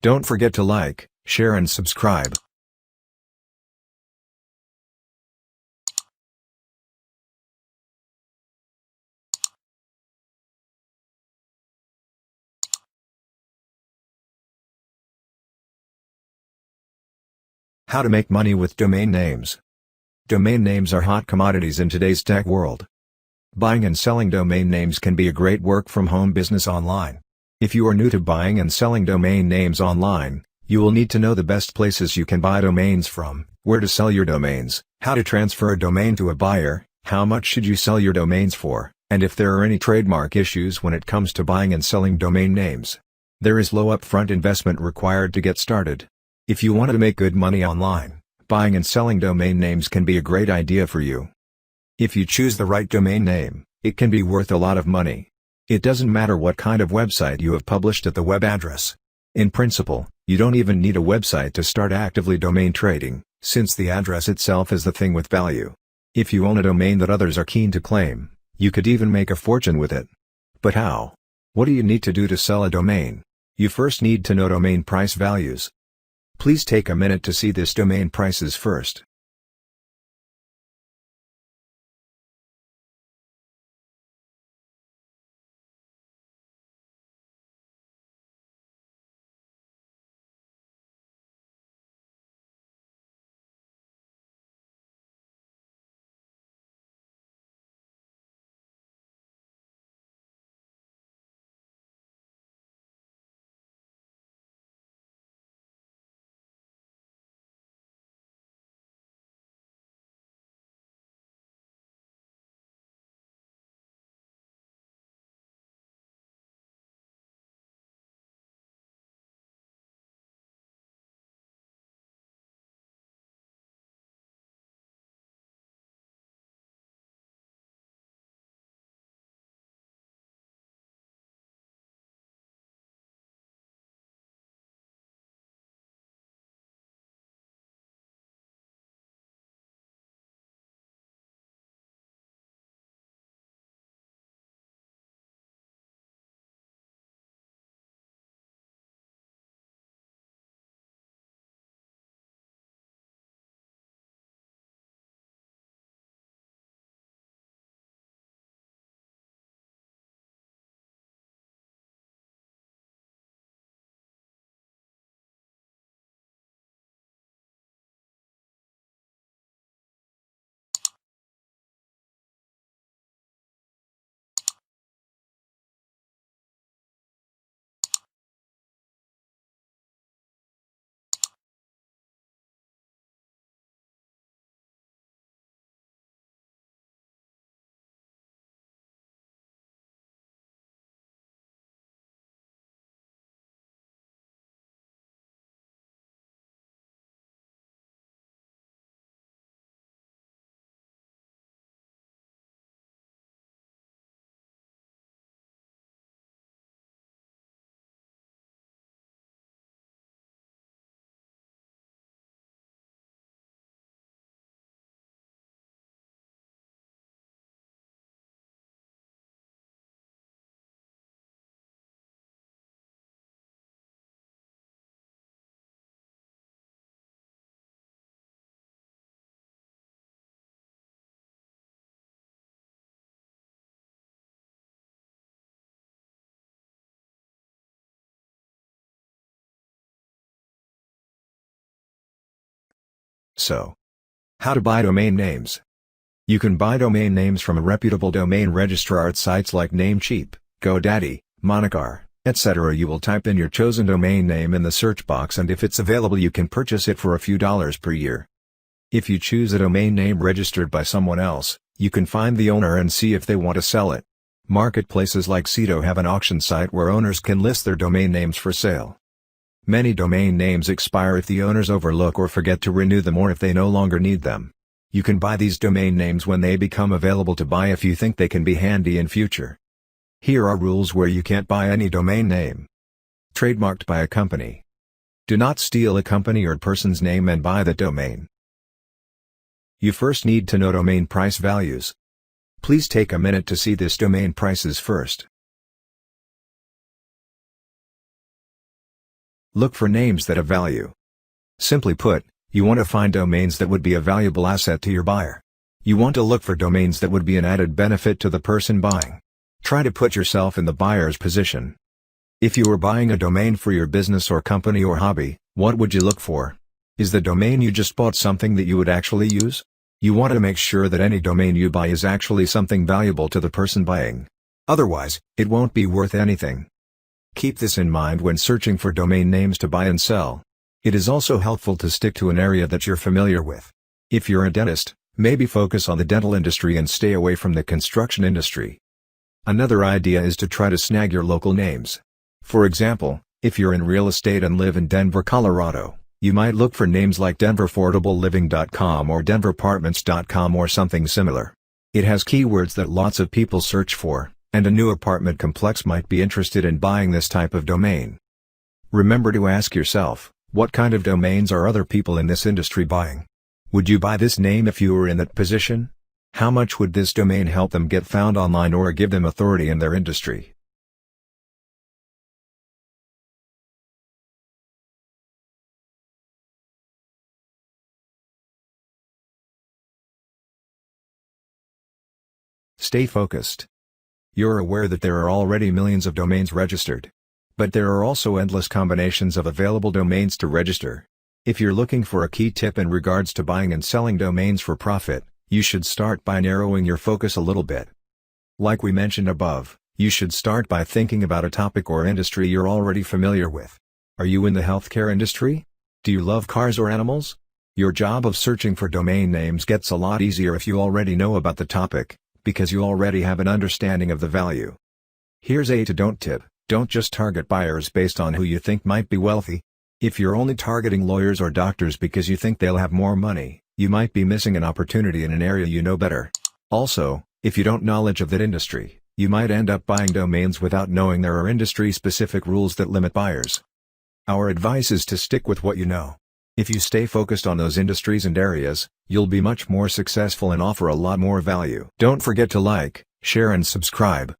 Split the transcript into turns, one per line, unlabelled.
Don't forget to like, share and subscribe. How to make money with domain names. Domain names are hot commodities in today's tech world. Buying and selling domain names can be a great work-from-home business online. If you are new to buying and selling domain names online, you will need to know the best places you can buy domains from, where to sell your domains, how to transfer a domain to a buyer, how much should you sell your domains for, and if there are any trademark issues when it comes to buying and selling domain names. There is low upfront investment required to get started. If you want to make good money online, buying and selling domain names can be a great idea for you. If you choose the right domain name, it can be worth a lot of money. It doesn't matter what kind of website you have published at the web address. In principle, you don't even need a website to start actively domain trading, since the address itself is the thing with value. If you own a domain that others are keen to claim, you could even make a fortune with it. But how? What do you need to do to sell a domain? You first need to know domain price values. Please take a minute to see this domain prices first. So, how to buy domain names? You can buy domain names from a reputable domain registrar at sites like Namecheap, GoDaddy, Monacar, etc. You will type in your chosen domain name in the search box, and if it's available you can purchase it for a few dollars per year. If you choose a domain name registered by someone else, you can find the owner and see if they want to sell it. Marketplaces like Sedo have an auction site where owners can list their domain names for sale. Many domain names expire if the owners overlook or forget to renew them, or if they no longer need them. You can buy these domain names when they become available to buy if you think they can be handy in future. Here are rules where you can't buy any domain name. Trademarked by a company. Do not steal a company or person's name and buy the domain. You first need to know domain price values. Please take a minute to see this domain prices first. Look for names that have value. Simply put, you want to find domains that would be a valuable asset to your buyer. You want to look for domains that would be an added benefit to the person buying. Try to put yourself in the buyer's position. If you were buying a domain for your business or company or hobby, what would you look for? Is the domain you just bought something that you would actually use? You want to make sure that any domain you buy is actually something valuable to the person buying. Otherwise, it won't be worth anything. Keep this in mind when searching for domain names to buy and sell. It is also helpful to stick to an area that you're familiar with. If you're a dentist, maybe focus on the dental industry and stay away from the construction industry. Another idea is to try to snag your local names. For example, if you're in real estate and live in Denver, Colorado, you might look for names like DenverAffordableLiving.com or DenverApartments.com or something similar. It has keywords that lots of people search for, and a new apartment complex might be interested in buying this type of domain. Remember to ask yourself, what kind of domains are other people in this industry buying? Would you buy this name if you were in that position? How much would this domain help them get found online or give them authority in their industry? Stay focused. You're aware that there are already millions of domains registered. But there are also endless combinations of available domains to register. If you're looking for a key tip in regards to buying and selling domains for profit, you should start by narrowing your focus a little bit. Like we mentioned above, you should start by thinking about a topic or industry you're already familiar with. Are you in the healthcare industry? Do you love cars or animals? Your job of searching for domain names gets a lot easier if you already know about the topic, because you already have an understanding of the value. Here's a to-don't tip. Don't just target buyers based on who you think might be wealthy. If you're only targeting lawyers or doctors because you think they'll have more money, you might be missing an opportunity in an area you know better. Also, if you don't knowledge of that industry, you might end up buying domains without knowing there are industry-specific rules that limit buyers. Our advice is to stick with what you know. If you stay focused on those industries and areas, you'll be much more successful and offer a lot more value. Don't forget to like, share and subscribe.